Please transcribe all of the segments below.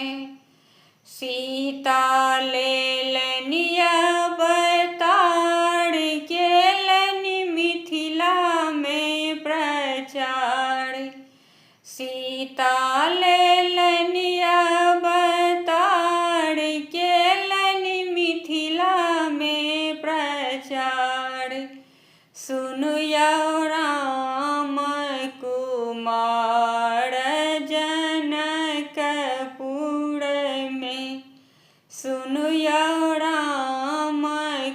में। सीता लेलनि अवतार केलनि मिथिला में प्रचार। सीता लेलनि अवतार केलनि मिथिला में प्रचार। सुनु यौ राम कुमार जनकपुर में। सुनु यौ राम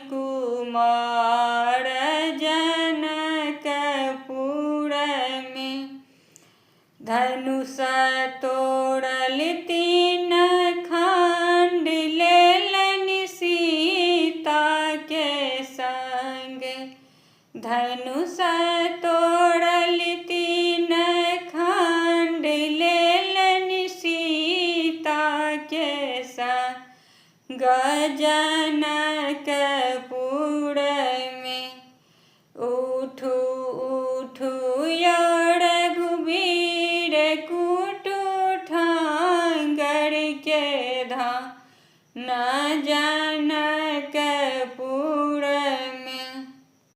कुमार जनकपुर में। धनुष तोड़ल तीन